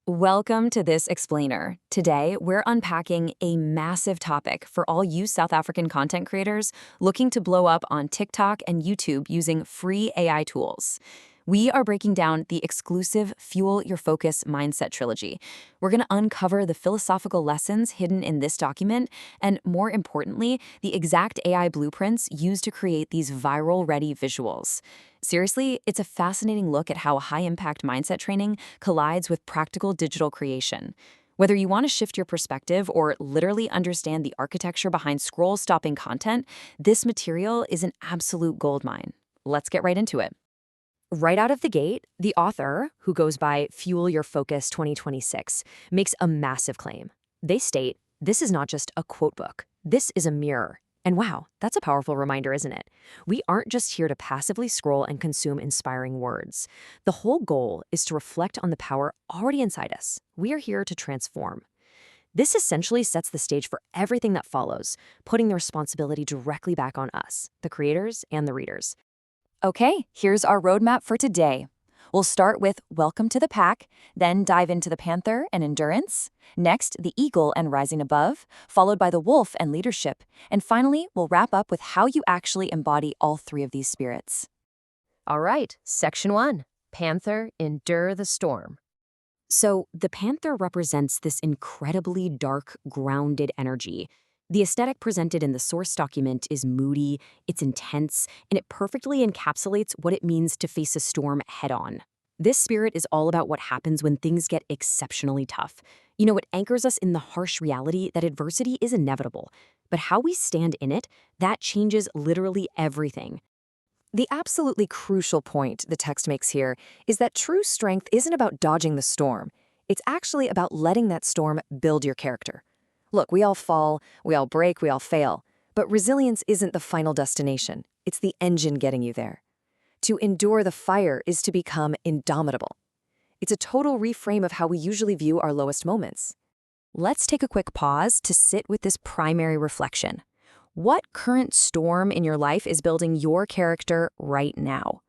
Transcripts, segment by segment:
Welcome to this explainer. Today, we're unpacking a massive topic for all you South African content creators looking to blow up on TikTok and YouTube using free AI tools. We are breaking down the exclusive Fuel Your Focus Mindset Trilogy. We're going to uncover the philosophical lessons hidden in this document and, more importantly, the exact AI blueprints used to create these viral-ready visuals. Seriously, it's a fascinating look at how high-impact mindset training collides with practical digital creation. Whether you want to shift your perspective or literally understand the architecture behind scroll-stopping content, this material is an absolute goldmine. Let's get right into it. Right out of the gate, the author, who goes by Fuel Your Focus 2026, makes a massive claim. They state, this is not just a quote book. This is a mirror. And wow, that's a powerful reminder, isn't it? We aren't just here to passively scroll and consume inspiring words. The whole goal is to reflect on the power already inside us. We are here to transform. This essentially sets the stage for everything that follows, putting the responsibility directly back on us, the creators and the readers. Okay, here's our roadmap for today. We'll start with Welcome to the Pack, then dive into the Panther and Endurance, next the Eagle and Rising Above, followed by the Wolf and Leadership, and finally, we'll wrap up with how you actually embody all three of these spirits. All right, Section 1, Panther, Endure the Storm. So, the Panther represents this incredibly dark, grounded energy. The aesthetic presented in the source document is moody, it's intense, and it perfectly encapsulates what it means to face a storm head-on. This spirit is all about what happens when things get exceptionally tough. It anchors us in the harsh reality that adversity is inevitable. But how we stand in it, that changes literally everything. The absolutely crucial point the text makes here is that true strength isn't about dodging the storm. It's actually about letting that storm build your character. Look, we all fall, we all break, we all fail. But resilience isn't the final destination. It's the engine getting you there. To endure the fire is to become indomitable. It's a total reframe of how we usually view our lowest moments. Let's take a quick pause to sit with this primary reflection. What current storm in your life is building your character right now?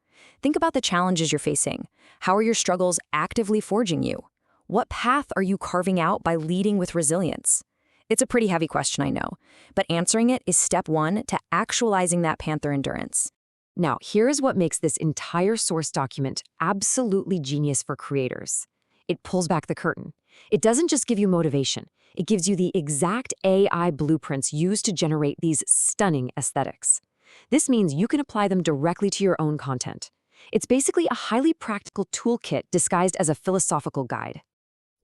Think about the challenges you're facing. How are your struggles actively forging you? What path are you carving out by leading with resilience? It's a pretty heavy question, I know, but answering it is step one to actualizing that Panther endurance. Now, here's what makes this entire source document absolutely genius for creators. It pulls back the curtain. It doesn't just give you motivation. It gives you the exact AI blueprints used to generate these stunning aesthetics. This means you can apply them directly to your own content. It's basically a highly practical toolkit disguised as a philosophical guide.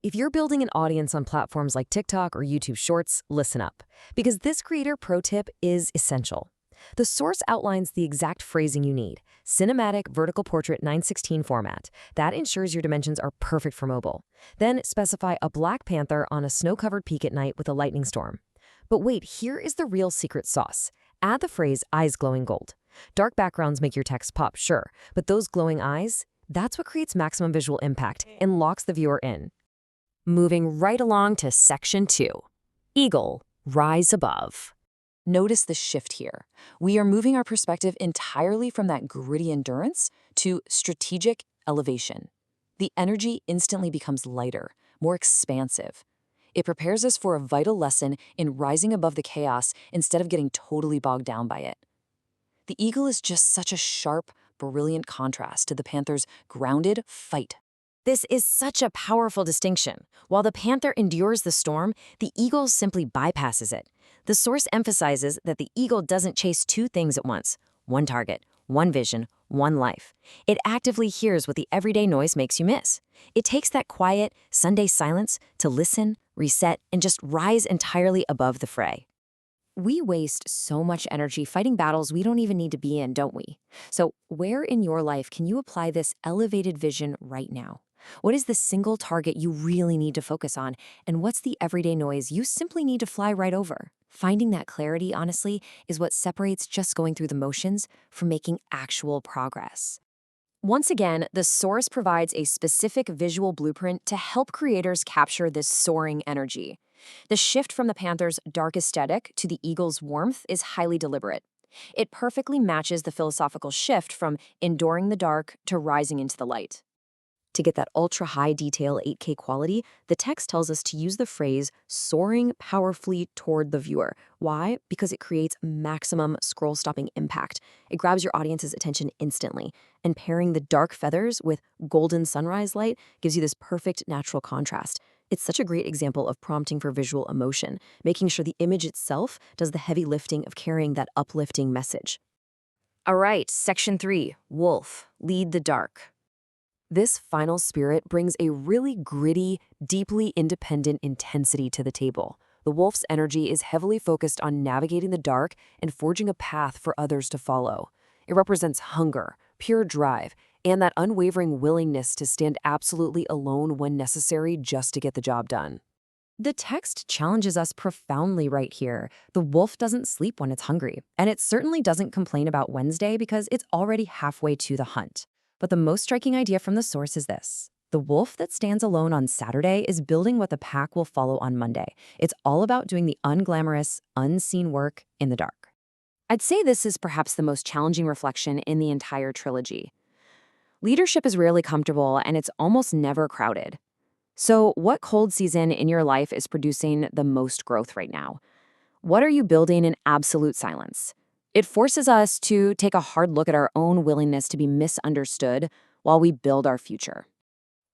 If you're building an audience on platforms like TikTok or YouTube Shorts, listen up, because this creator pro tip is essential. The source outlines the exact phrasing you need, cinematic vertical portrait 9:16 format. That ensures your dimensions are perfect for mobile. Then specify a black panther on a snow-covered peak at night with a lightning storm. But wait, here is the real secret sauce. Add the phrase eyes glowing gold. Dark backgrounds make your text pop, sure, but those glowing eyes, that's what creates maximum visual impact and locks the viewer in. Moving right along to Section 2, Eagle, Rise Above. Notice the shift here. We are moving our perspective entirely from that gritty endurance to strategic elevation. The energy instantly becomes lighter, more expansive. It prepares us for a vital lesson in rising above the chaos instead of getting totally bogged down by it. The eagle is just such a sharp, brilliant contrast to the panther's grounded fight. This is such a powerful distinction. While the panther endures the storm, the eagle simply bypasses it. The source emphasizes that the eagle doesn't chase two things at once: one target, one vision, one life. It actively hears what the everyday noise makes you miss. It takes that quiet, Sunday silence to listen, reset, and just rise entirely above the fray. We waste so much energy fighting battles we don't even need to be in, don't we? So where in your life can you apply this elevated vision right now? What is the single target you really need to focus on? And what's the everyday noise you simply need to fly right over? Finding that clarity, honestly, is what separates just going through the motions from making actual progress. Once again, the source provides a specific visual blueprint to help creators capture this soaring energy. The shift from the panther's dark aesthetic to the eagle's warmth is highly deliberate. It perfectly matches the philosophical shift from enduring the dark to rising into the light. To get that ultra-high detail 8K quality, the text tells us to use the phrase soaring powerfully toward the viewer. Why? Because it creates maximum scroll-stopping impact. It grabs your audience's attention instantly. And pairing the dark feathers with golden sunrise light gives you this perfect natural contrast. It's such a great example of prompting for visual emotion, making sure the image itself does the heavy lifting of carrying that uplifting message. All right, section 3, Wolf, lead the dark. This final spirit brings a really gritty, deeply independent intensity to the table. The wolf's energy is heavily focused on navigating the dark and forging a path for others to follow. It represents hunger, pure drive, and that unwavering willingness to stand absolutely alone when necessary just to get the job done. The text challenges us profoundly right here. The wolf doesn't sleep when it's hungry, and it certainly doesn't complain about Wednesday because it's already halfway to the hunt. But the most striking idea from the source is this. The wolf that stands alone on Saturday is building what the pack will follow on Monday. It's all about doing the unglamorous, unseen work in the dark. I'd say this is perhaps the most challenging reflection in the entire trilogy. Leadership is rarely comfortable, and it's almost never crowded. So, what cold season in your life is producing the most growth right now? What are you building in absolute silence? It forces us to take a hard look at our own willingness to be misunderstood while we build our future.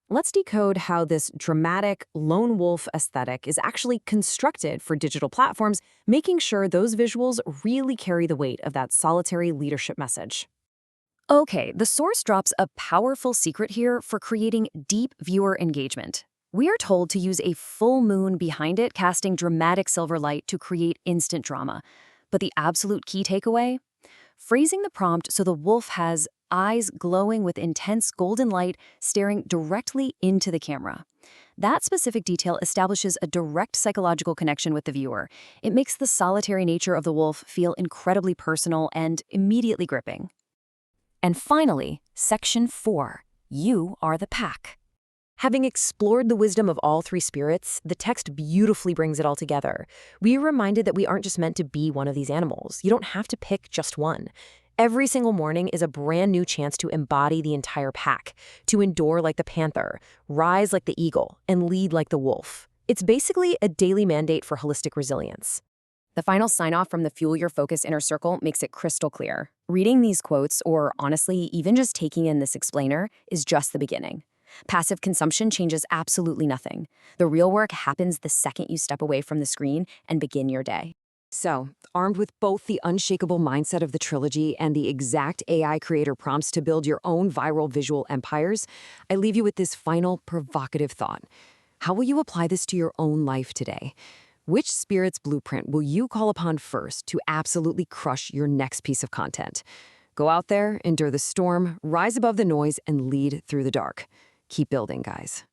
Let's decode how this dramatic lone wolf aesthetic is actually constructed for digital platforms, making sure those visuals really carry the weight of that solitary leadership message. Okay, the source drops a powerful secret here for creating deep viewer engagement. We are told to use a full moon behind it, casting dramatic silver light to create instant drama. But the absolute key takeaway? Phrasing the prompt so the wolf has eyes glowing with intense golden light staring directly into the camera. That specific detail establishes a direct psychological connection with the viewer. It makes the solitary nature of the wolf feel incredibly personal and immediately gripping. And finally, section 4, you are the pack. Having explored the wisdom of all three spirits, the text beautifully brings it all together. We are reminded that we aren't just meant to be one of these animals. You don't have to pick just one. Every single morning is a brand new chance to embody the entire pack, to endure like the panther, rise like the eagle, and lead like the wolf. It's basically a daily mandate for holistic resilience. The final sign-off from the Fuel Your Focus Inner Circle makes it crystal clear. Reading these quotes, or honestly, even just taking in this explainer, is just the beginning. Passive consumption changes absolutely nothing. The real work happens the second you step away from the screen and begin your day. So, armed with both the unshakable mindset of the trilogy and the exact AI creator prompts to build your own viral visual empires, I leave you with this final provocative thought. How will you apply this to your own life today? Which spirit's blueprint will you call upon first to absolutely crush your next piece of content? Go out there, endure the storm, rise above the noise, and lead through the dark. Keep building, guys.